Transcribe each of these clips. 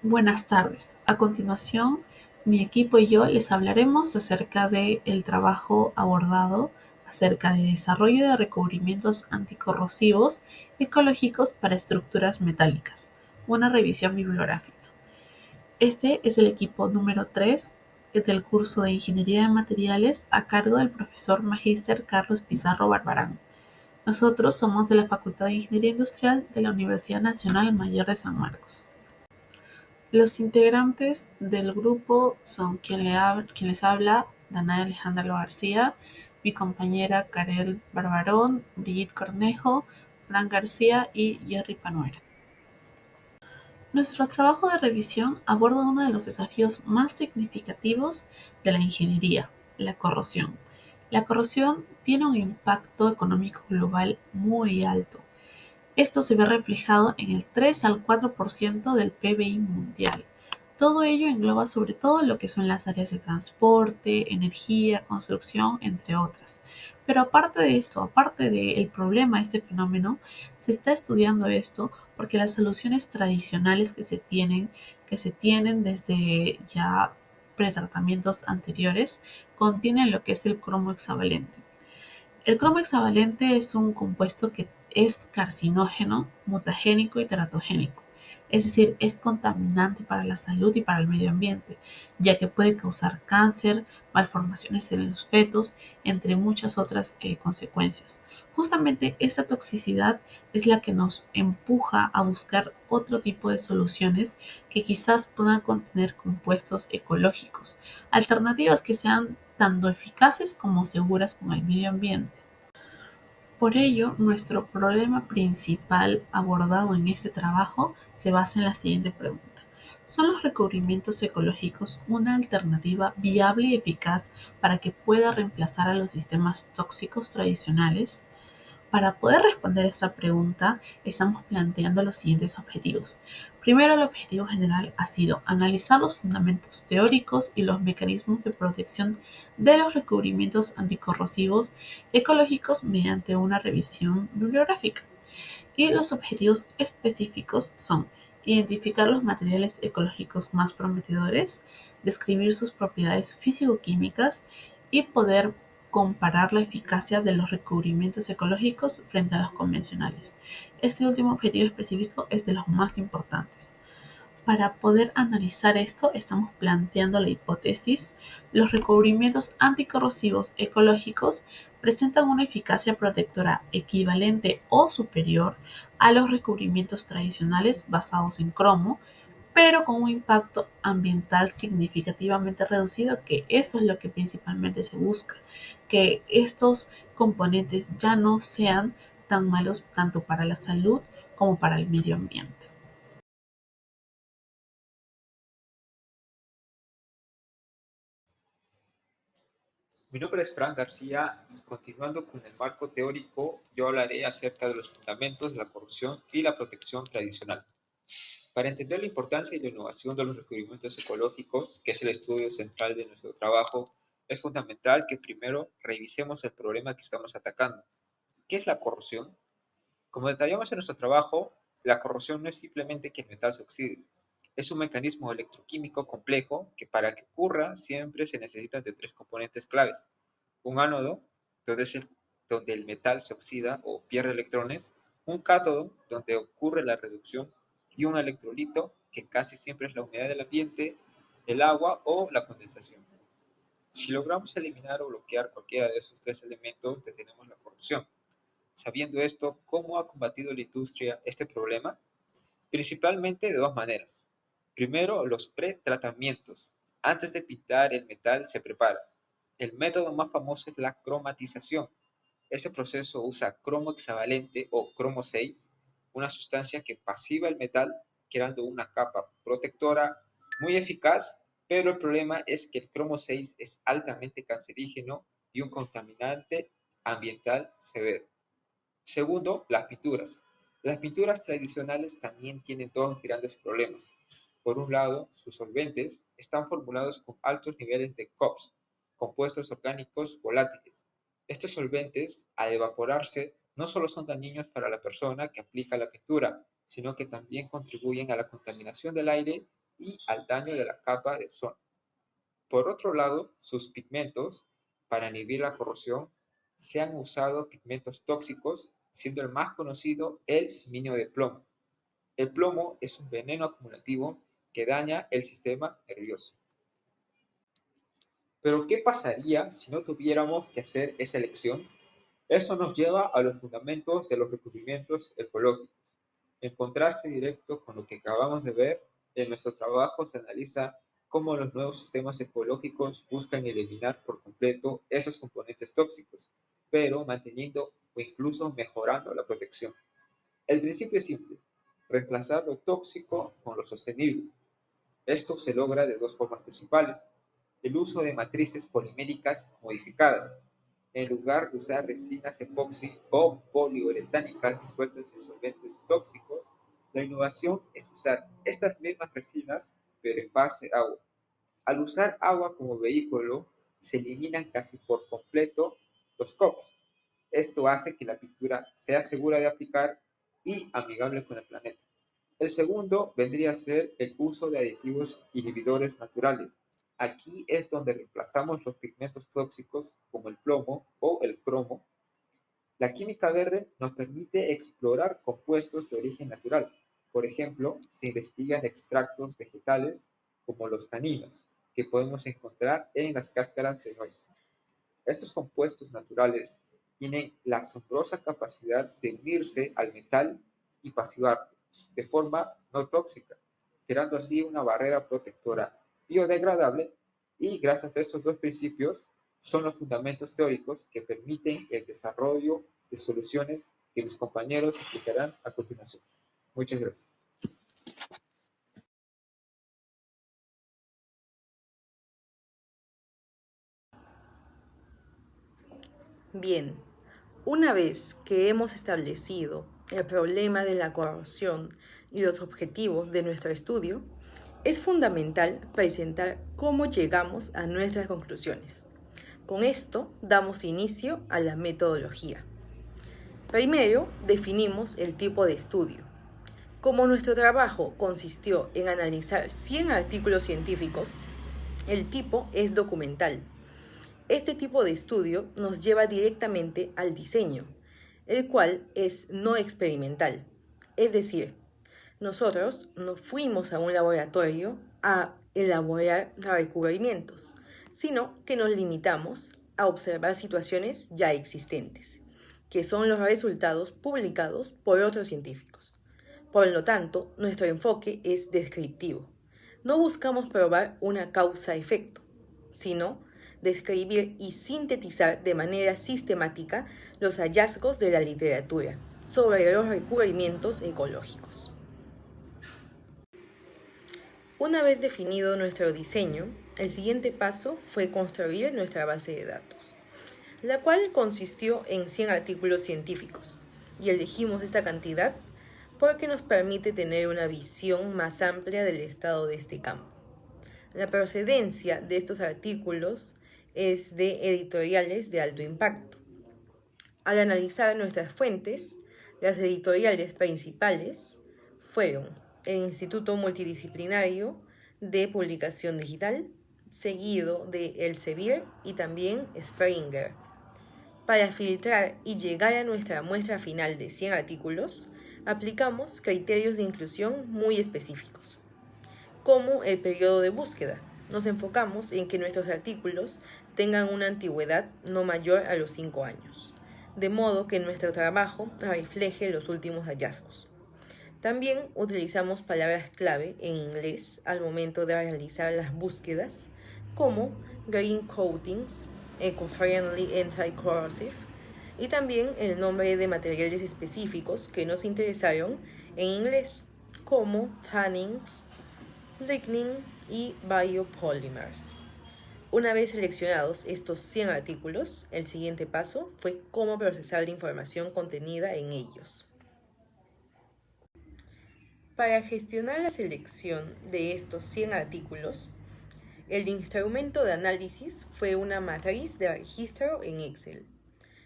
Buenas tardes. A continuación, mi equipo y yo les hablaremos acerca del trabajo abordado acerca de desarrollo de recubrimientos anticorrosivos ecológicos para estructuras metálicas, una revisión bibliográfica. Este es el equipo número 3 del curso de Ingeniería de Materiales a cargo del profesor magíster Carlos Pizarro Barbarán. Nosotros somos de la Facultad de Ingeniería Industrial de la Universidad Nacional Mayor de San Marcos. Los integrantes del grupo son quien les habla, Danay Alejandro García, mi compañera Karel Barbarón, Brigitte Cornejo, Fran García y Jerry Panuera. Nuestro trabajo de revisión aborda uno de los desafíos más significativos de la ingeniería, la corrosión. La corrosión tiene un impacto económico global muy alto. Esto se ve reflejado en el 3 al 4% del PBI mundial. Todo ello engloba sobre todo lo que son las áreas de transporte, energía, construcción, entre otras. Pero aparte de eso, aparte del problema de este fenómeno, se está estudiando esto porque las soluciones tradicionales que se tienen desde ya pretratamientos anteriores, contienen lo que es el cromo hexavalente. El cromo hexavalente es un compuesto que es carcinógeno, mutagénico y teratogénico. Es decir, es contaminante para la salud y para el medio ambiente, ya que puede causar cáncer, malformaciones en los fetos, entre muchas otras consecuencias. Justamente esta toxicidad es la que nos empuja a buscar otro tipo de soluciones que quizás puedan contener compuestos ecológicos, alternativas que sean tanto eficaces como seguras con el medio ambiente. Por ello, nuestro problema principal abordado en este trabajo se basa en la siguiente pregunta. ¿Son los recubrimientos ecológicos una alternativa viable y eficaz para que pueda reemplazar a los sistemas tóxicos tradicionales? Para poder responder esta pregunta, estamos planteando los siguientes objetivos. Primero, el objetivo general ha sido analizar los fundamentos teóricos y los mecanismos de protección de los recubrimientos anticorrosivos ecológicos mediante una revisión bibliográfica. Y los objetivos específicos son identificar los materiales ecológicos más prometedores, describir sus propiedades físico-químicas y poder comparar la eficacia de los recubrimientos ecológicos frente a los convencionales. Este último objetivo específico es de los más importantes. Para poder analizar esto, estamos planteando la hipótesis: los recubrimientos anticorrosivos ecológicos presentan una eficacia protectora equivalente o superior a los recubrimientos tradicionales basados en cromo, pero con un impacto ambiental significativamente reducido, que eso es lo que principalmente se busca, que estos componentes ya no sean tan malos tanto para la salud como para el medio ambiente. Mi nombre es Fran García y continuando con el marco teórico, yo hablaré acerca de los fundamentos de la corrosión y la protección tradicional. Para entender la importancia y la innovación de los recubrimientos ecológicos, que es el estudio central de nuestro trabajo, es fundamental que primero revisemos el problema que estamos atacando. ¿Qué es la corrosión? Como detallamos en nuestro trabajo, la corrosión no es simplemente que el metal se oxide. Es un mecanismo electroquímico complejo que para que ocurra siempre se necesitan de tres componentes claves: un ánodo, donde el metal se oxida o pierde electrones; un cátodo, donde ocurre la reducción; y un electrolito, que casi siempre es la humedad del ambiente, el agua o la condensación. Si logramos eliminar o bloquear cualquiera de esos tres elementos, detenemos la corrosión. Sabiendo esto, ¿cómo ha combatido la industria este problema? Principalmente de dos maneras. Primero, los pretratamientos. Antes de pintar el metal se prepara. El método más famoso es la cromatización. Ese proceso usa cromo hexavalente o cromo 6, una sustancia que pasiva el metal, creando una capa protectora muy eficaz, pero el problema es que el cromo 6 es altamente cancerígeno y un contaminante ambiental severo. Segundo, las pinturas. Las pinturas tradicionales también tienen dos grandes problemas. Por un lado, sus solventes están formulados con altos niveles de COPS, compuestos orgánicos volátiles. Estos solventes, al evaporarse, no solo son dañinos para la persona que aplica la pintura, sino que también contribuyen a la contaminación del aire y al daño de la capa de ozono. Por otro lado, sus pigmentos, para inhibir la corrosión, se han usado pigmentos tóxicos, siendo el más conocido el minio de plomo. El plomo es un veneno acumulativo que daña el sistema nervioso. Pero ¿qué pasaría si no tuviéramos que hacer esa elección? Eso nos lleva a los fundamentos de los recubrimientos ecológicos. En contraste directo con lo que acabamos de ver, en nuestro trabajo se analiza cómo los nuevos sistemas ecológicos buscan eliminar por completo esos componentes tóxicos, pero manteniendo o incluso mejorando la protección. El principio es simple: reemplazar lo tóxico con lo sostenible. Esto se logra de dos formas principales: el uso de matrices poliméricas modificadas. En lugar de usar resinas epoxi o poliuretánicas disueltas en solventes tóxicos, la innovación es usar estas mismas resinas pero en base a agua. Al usar agua como vehículo, se eliminan casi por completo los COPs. Esto hace que la pintura sea segura de aplicar y amigable con el planeta. El segundo vendría a ser el uso de aditivos inhibidores naturales. Aquí es donde reemplazamos los pigmentos tóxicos como el plomo o el cromo. La química verde nos permite explorar compuestos de origen natural. Por ejemplo, se investigan extractos vegetales como los taninos, que podemos encontrar en las cáscaras de nuez. Estos compuestos naturales tienen la asombrosa capacidad de unirse al metal y pasivarlo de forma no tóxica, creando así una barrera protectora biodegradable, y gracias a estos dos principios son los fundamentos teóricos que permiten el desarrollo de soluciones que mis compañeros explicarán a continuación. Muchas gracias. Bien, una vez que hemos establecido el problema de la corrosión y los objetivos de nuestro estudio, es fundamental presentar cómo llegamos a nuestras conclusiones. Con esto damos inicio a la metodología. Primero, definimos el tipo de estudio. Como nuestro trabajo consistió en analizar 100 artículos científicos, el tipo es documental. Este tipo de estudio nos lleva directamente al diseño, el cual es no experimental. Es decir, nosotros no fuimos a un laboratorio a elaborar recubrimientos, sino que nos limitamos a observar situaciones ya existentes, que son los resultados publicados por otros científicos. Por lo tanto, nuestro enfoque es descriptivo. No buscamos probar una causa-efecto, sino describir y sintetizar de manera sistemática los hallazgos de la literatura sobre los recubrimientos ecológicos. Una vez definido nuestro diseño, el siguiente paso fue construir nuestra base de datos, la cual consistió en 100 artículos científicos, y elegimos esta cantidad porque nos permite tener una visión más amplia del estado de este campo. La procedencia de estos artículos es de editoriales de alto impacto. Al analizar nuestras fuentes, las editoriales principales fueron el Instituto Multidisciplinario de Publicación Digital, seguido de Elsevier y también Springer. Para filtrar y llegar a nuestra muestra final de 100 artículos, aplicamos criterios de inclusión muy específicos, como el periodo de búsqueda. Nos enfocamos en que nuestros artículos tengan una antigüedad no mayor a los 5 años, de modo que nuestro trabajo refleje los últimos hallazgos. También utilizamos palabras clave en inglés al momento de realizar las búsquedas, como green coatings, eco-friendly, anti-corrosive, y también el nombre de materiales específicos que nos interesaron en inglés, como tannins, lignin y biopolymers. Una vez seleccionados estos 100 artículos, el siguiente paso fue cómo procesar la información contenida en ellos. Para gestionar la selección de estos 100 artículos, el instrumento de análisis fue una matriz de registro en Excel,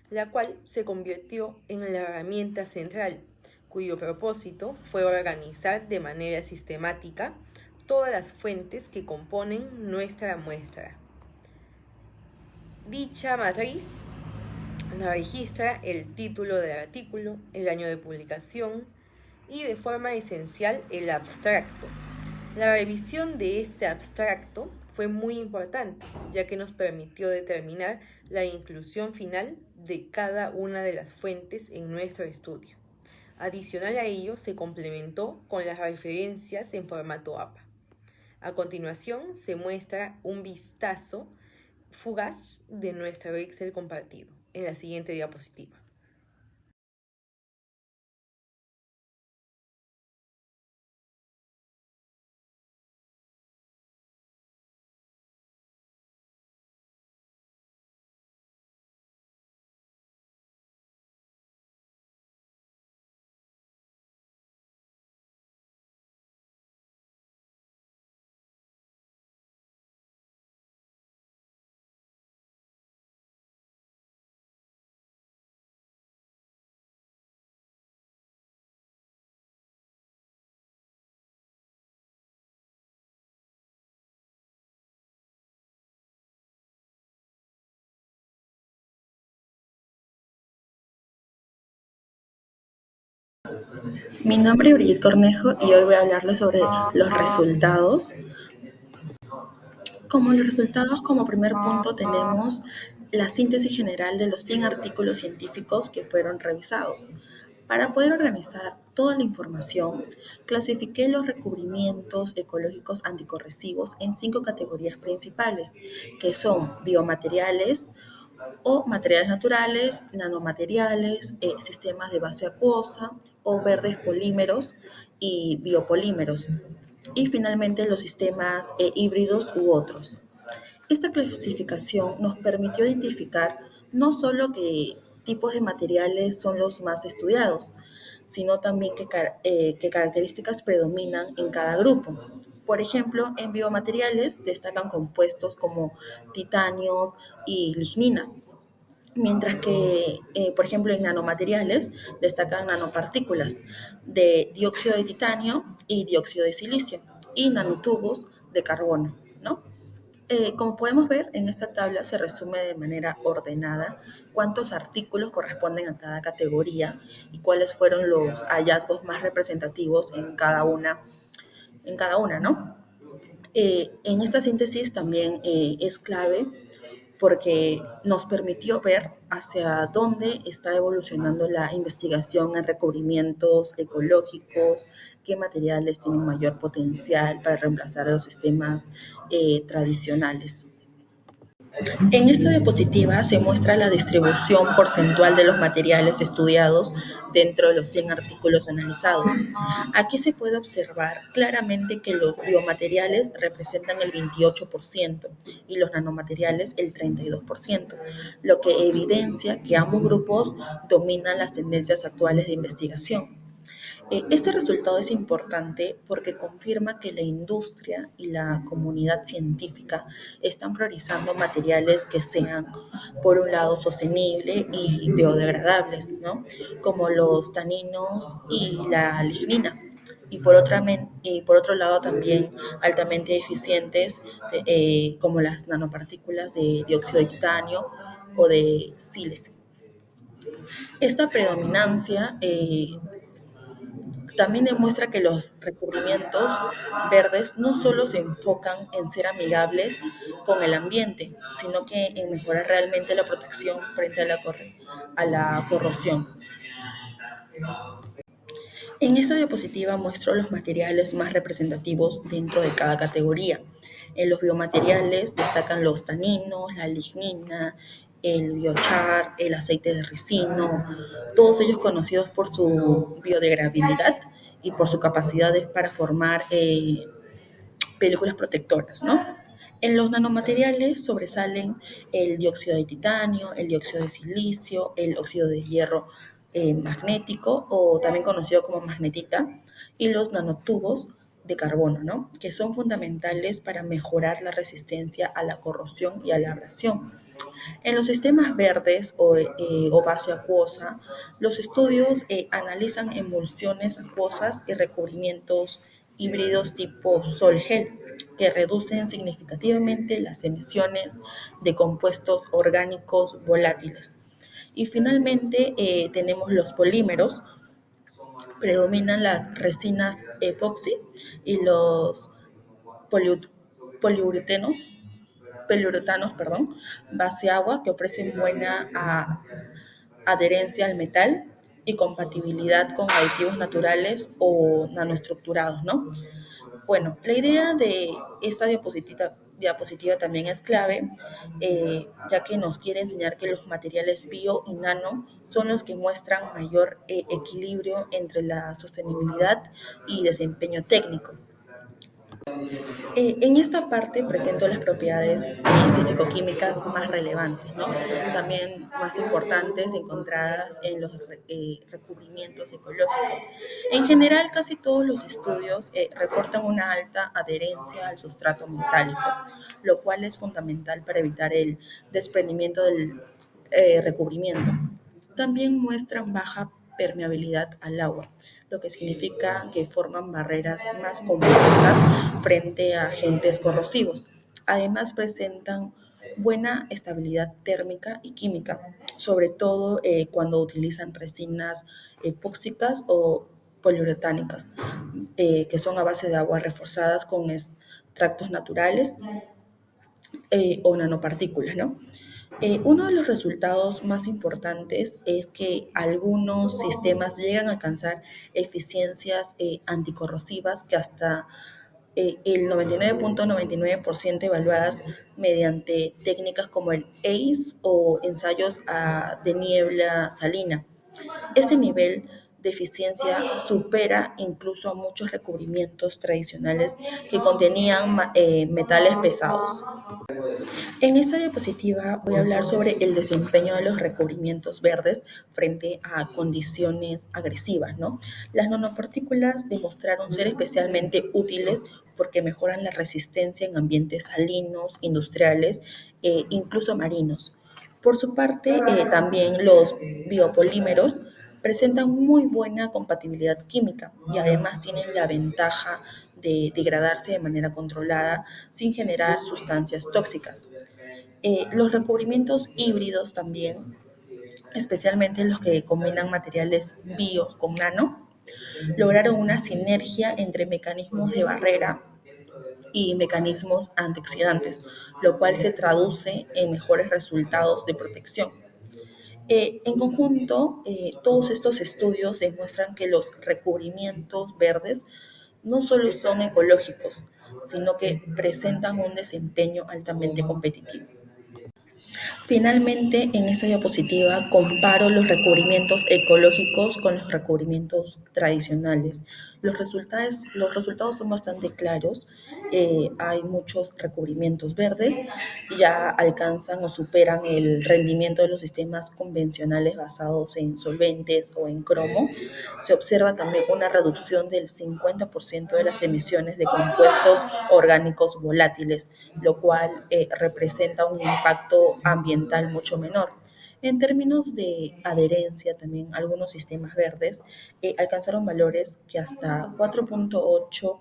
la cual se convirtió en la herramienta central, cuyo propósito fue organizar de manera sistemática todas las fuentes que componen nuestra muestra. Dicha matriz nos registra el título del artículo, el año de publicación y de forma esencial el abstracto. La revisión de este abstracto fue muy importante, ya que nos permitió determinar la inclusión final de cada una de las fuentes en nuestro estudio. Adicional a ello, se complementó con las referencias en formato APA. A continuación, se muestra un vistazo fugaz de nuestro Excel compartido en la siguiente diapositiva. Mi nombre es Brigitte Cornejo y hoy voy a hablarles sobre los resultados. Como primer punto, tenemos la síntesis general de los 100 artículos científicos que fueron revisados. Para poder organizar toda la información, clasifiqué los recubrimientos ecológicos anticorrosivos en 5 categorías principales, que son biomateriales o materiales naturales, nanomateriales, sistemas de base acuosa o verdes polímeros y biopolímeros. Y finalmente los sistemas híbridos u otros. Esta clasificación nos permitió identificar no solo qué tipos de materiales son los más estudiados, sino también qué características predominan en cada grupo. Por ejemplo, en biomateriales destacan compuestos como titanios y lignina, mientras que, por ejemplo, en nanomateriales destacan nanopartículas de dióxido de titanio y dióxido de silicio y nanotubos de carbono, ¿no? Como podemos ver, en esta tabla se resume de manera ordenada cuántos artículos corresponden a cada categoría y cuáles fueron los hallazgos más representativos en cada una, ¿no? En esta síntesis también es clave porque nos permitió ver hacia dónde está evolucionando la investigación en recubrimientos ecológicos, qué materiales tienen mayor potencial para reemplazar a los sistemas tradicionales. En esta diapositiva se muestra la distribución porcentual de los materiales estudiados dentro de los 100 artículos analizados. Aquí se puede observar claramente que los biomateriales representan el 28% y los nanomateriales el 32%, lo que evidencia que ambos grupos dominan las tendencias actuales de investigación. Este resultado es importante porque confirma que la industria y la comunidad científica están priorizando materiales que sean, por un lado, sostenibles y biodegradables, ¿no? Como los taninos y la lignina. Y por otro lado también altamente eficientes como las nanopartículas de dióxido de titanio o de sílice. Esta predominancia también demuestra que los recubrimientos verdes no solo se enfocan en ser amigables con el ambiente, sino que en mejorar realmente la protección frente a la corrosión. En esta diapositiva muestro los materiales más representativos dentro de cada categoría. En los biomateriales destacan los taninos, la lignina, el biochar, el aceite de ricino, todos ellos conocidos por su biodegradabilidad y por su capacidad para formar películas protectoras, ¿no? En los nanomateriales sobresalen el dióxido de titanio, el dióxido de silicio, el óxido de hierro magnético o también conocido como magnetita y los nanotubos de carbono, ¿no? Que son fundamentales para mejorar la resistencia a la corrosión y a la abrasión. En los sistemas verdes o base acuosa, los estudios analizan emulsiones acuosas y recubrimientos híbridos tipo sol-gel, que reducen significativamente las emisiones de compuestos orgánicos volátiles. Y finalmente tenemos los polímeros. Predominan las resinas epoxi y los poliu- poliuretenos, poliuretanos, perdón, base agua, que ofrecen buena adherencia al metal y compatibilidad con aditivos naturales o nanoestructurados, ¿no? Bueno, la idea de esta diapositiva también es clave, ya que nos quiere enseñar que los materiales bio y nano son los que muestran mayor equilibrio entre la sostenibilidad y desempeño técnico. En esta parte presento las propiedades físico-químicas más relevantes, ¿no? También más importantes encontradas en los recubrimientos ecológicos. En general, casi todos los estudios reportan una alta adherencia al sustrato metálico, lo cual es fundamental para evitar el desprendimiento del recubrimiento. También muestran baja permeabilidad al agua, lo que significa que forman barreras más compactas frente a agentes corrosivos. Además, presentan buena estabilidad térmica y química, sobre todo cuando utilizan resinas epóxicas o poliuretánicas, que son a base de agua reforzadas con extractos naturales o nanopartículas, ¿no? Uno de los resultados más importantes es que algunos sistemas llegan a alcanzar eficiencias anticorrosivas que hasta el 99.99% evaluadas mediante técnicas como el ACE o ensayos de niebla salina. Este nivel de eficiencia supera incluso a muchos recubrimientos tradicionales que contenían metales pesados. En esta diapositiva voy a hablar sobre el desempeño de los recubrimientos verdes frente a condiciones agresivas, ¿no? Las nanopartículas demostraron ser especialmente útiles porque mejoran la resistencia en ambientes salinos, industriales e incluso marinos. Por su parte, también los biopolímeros presentan muy buena compatibilidad química y además tienen la ventaja de degradarse de manera controlada sin generar sustancias tóxicas. Los recubrimientos híbridos también, especialmente los que combinan materiales bio con nano, lograron una sinergia entre mecanismos de barrera y mecanismos antioxidantes, lo cual se traduce en mejores resultados de protección. En conjunto, todos estos estudios demuestran que los recubrimientos verdes no solo son ecológicos, sino que presentan un desempeño altamente competitivo. Finalmente, en esta diapositiva comparo los recubrimientos ecológicos con los recubrimientos tradicionales. Los resultados son bastante claros. Hay muchos recubrimientos verdes, ya alcanzan o superan el rendimiento de los sistemas convencionales basados en solventes o en cromo. Se observa también una reducción del 50% de las emisiones de compuestos orgánicos volátiles, lo cual representa un impacto ambiental mucho menor. En términos de adherencia, también algunos sistemas verdes alcanzaron valores que hasta 4.8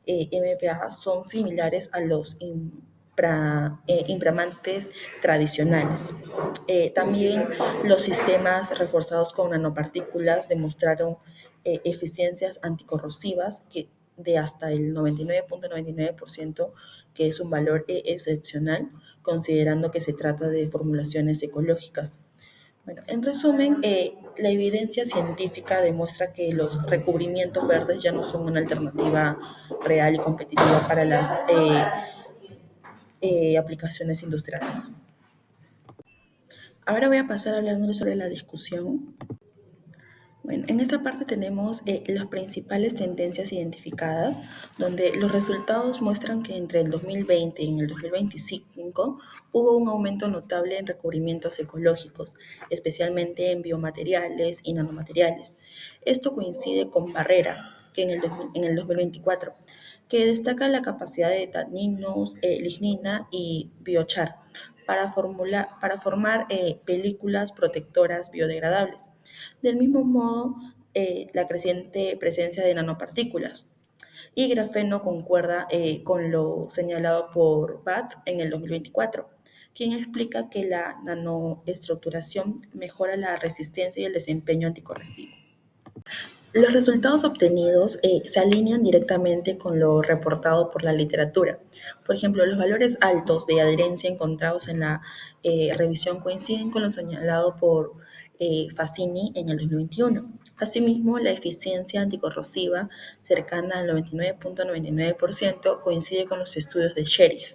MPa son similares a los impramantes tradicionales. También los sistemas reforzados con nanopartículas demostraron eficiencias anticorrosivas de hasta el 99.99%, que es un valor excepcional, considerando que se trata de formulaciones ecológicas. Bueno, en resumen, la evidencia científica demuestra que los recubrimientos verdes ya no son una alternativa real y competitiva para las aplicaciones industriales. Ahora voy a pasar hablando sobre la discusión. Bueno, en esta parte tenemos las principales tendencias identificadas, donde los resultados muestran que entre el 2020 y el 2025 hubo un aumento notable en recubrimientos ecológicos, especialmente en biomateriales y nanomateriales. Esto coincide con Barrera, que en el 2024, que destaca la capacidad de taninos, lignina y biochar para formar películas protectoras biodegradables. Del mismo modo, la creciente presencia de nanopartículas. y grafeno concuerda con lo señalado por BAT en el 2024, quien explica que la nanoestructuración mejora la resistencia y el desempeño anticorrosivo. Los resultados obtenidos se alinean directamente con lo reportado por la literatura. Por ejemplo, los valores altos de adherencia encontrados en la revisión coinciden con lo señalado por Fassini en el 2021. Asimismo, la eficiencia anticorrosiva cercana al 99.99% coincide con los estudios de Sheriff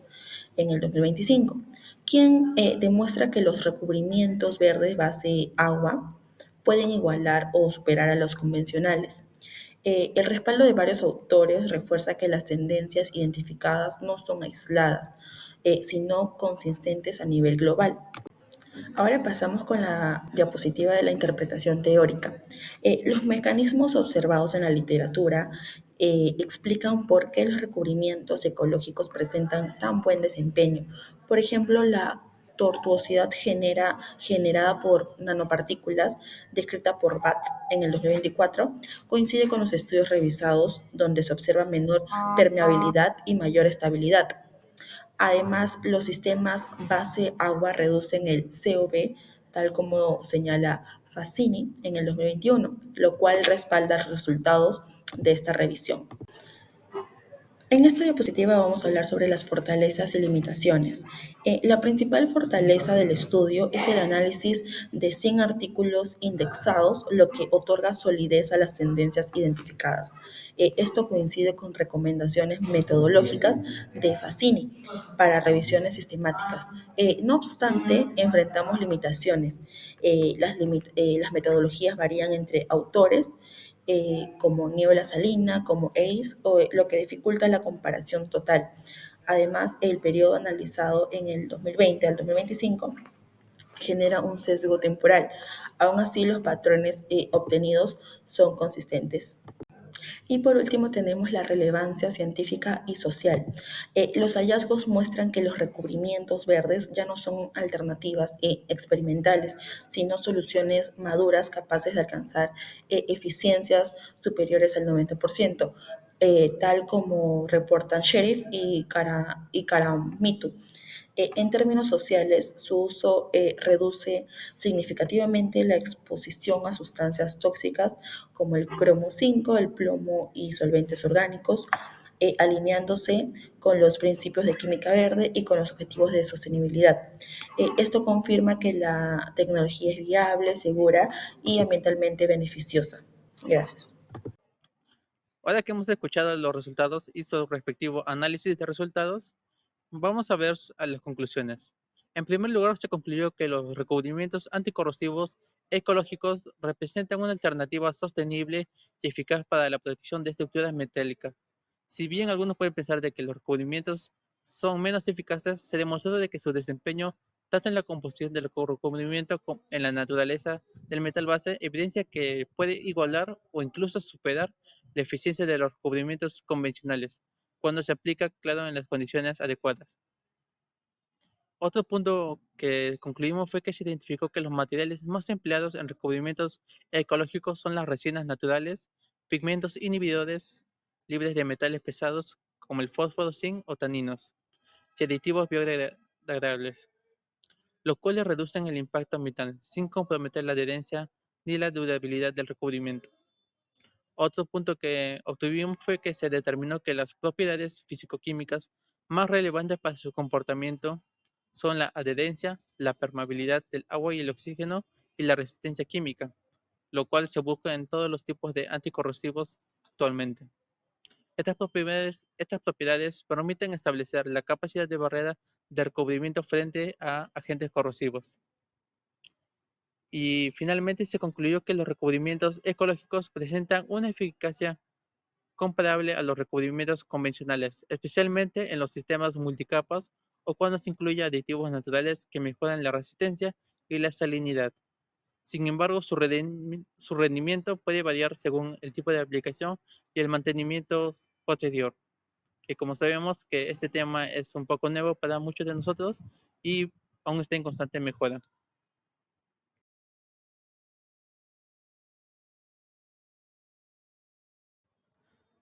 en el 2025, quien demuestra que los recubrimientos verdes base agua pueden igualar o superar a los convencionales. El respaldo de varios autores refuerza que las tendencias identificadas no son aisladas, sino consistentes a nivel global. Ahora pasamos con la diapositiva de la interpretación teórica. Los mecanismos observados en la literatura explican por qué los recubrimientos ecológicos presentan tan buen desempeño. Por ejemplo, la tortuosidad generada por nanopartículas, descrita por BAT en el 2024, coincide con los estudios revisados donde se observa menor permeabilidad y mayor estabilidad. Además, los sistemas base-agua reducen el COB, tal como señala Fassini en el 2021, lo cual respalda los resultados de esta revisión. En esta diapositiva vamos a hablar sobre las fortalezas y limitaciones. La principal fortaleza del estudio es el análisis de 100 artículos indexados, lo que otorga solidez a las tendencias identificadas. Esto coincide con recomendaciones metodológicas de Fassini para revisiones sistemáticas. No obstante, enfrentamos limitaciones. Las metodologías varían entre autores, como niebla salina, como ACE, lo que dificulta la comparación total. Además, el periodo analizado en el 2020 al 2025 genera un sesgo temporal. Aún así, los patrones obtenidos son consistentes. Y por último tenemos la relevancia científica y social. Los hallazgos muestran que los recubrimientos verdes ya no son alternativas experimentales, sino soluciones maduras capaces de alcanzar eficiencias superiores al 90%, tal como reportan Sheriff y Karamitu. En términos sociales, su uso reduce significativamente la exposición a sustancias tóxicas como el cromo 5, el plomo y solventes orgánicos, alineándose con los principios de química verde y con los objetivos de sostenibilidad. Esto confirma que la tecnología es viable, segura y ambientalmente beneficiosa. Gracias. Ahora que hemos escuchado los resultados y su respectivo análisis de resultados, vamos a ver a las conclusiones. En primer lugar, se concluyó que los recubrimientos anticorrosivos ecológicos representan una alternativa sostenible y eficaz para la protección de estructuras metálicas. Si bien algunos pueden pensar de que los recubrimientos son menos eficaces, se demostró de que su desempeño, tanto en la composición del recubrimiento como en la naturaleza del metal base, evidencia que puede igualar o incluso superar la eficiencia de los recubrimientos convencionales, cuando se aplica, claro, en las condiciones adecuadas. Otro punto que concluimos fue que se identificó que los materiales más empleados en recubrimientos ecológicos son las resinas naturales, pigmentos inhibidores libres de metales pesados como el fósforo, zinc o taninos, y aditivos biodegradables, los cuales reducen el impacto ambiental sin comprometer la adherencia ni la durabilidad del recubrimiento. Otro punto que obtuvimos fue que se determinó que las propiedades físico-químicas más relevantes para su comportamiento son la adherencia, la permeabilidad del agua y el oxígeno y la resistencia química, lo cual se busca en todos los tipos de anticorrosivos actualmente. Estas propiedades permiten establecer la capacidad de barrera de recubrimiento frente a agentes corrosivos. Y finalmente se concluyó que los recubrimientos ecológicos presentan una eficacia comparable a los recubrimientos convencionales, especialmente en los sistemas multicapas o cuando se incluye aditivos naturales que mejoran la resistencia y la salinidad. Sin embargo, su rendimiento puede variar según el tipo de aplicación y el mantenimiento posterior, que como sabemos que este tema es un poco nuevo para muchos de nosotros y aún está en constante mejora.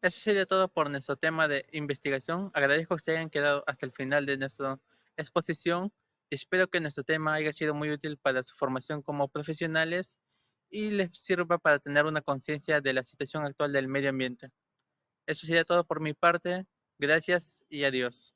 Eso sería todo por nuestro tema de investigación. Agradezco que se hayan quedado hasta el final de nuestra exposición. Espero que nuestro tema haya sido muy útil para su formación como profesionales y les sirva para tener una conciencia de la situación actual del medio ambiente. Eso sería todo por mi parte. Gracias y adiós.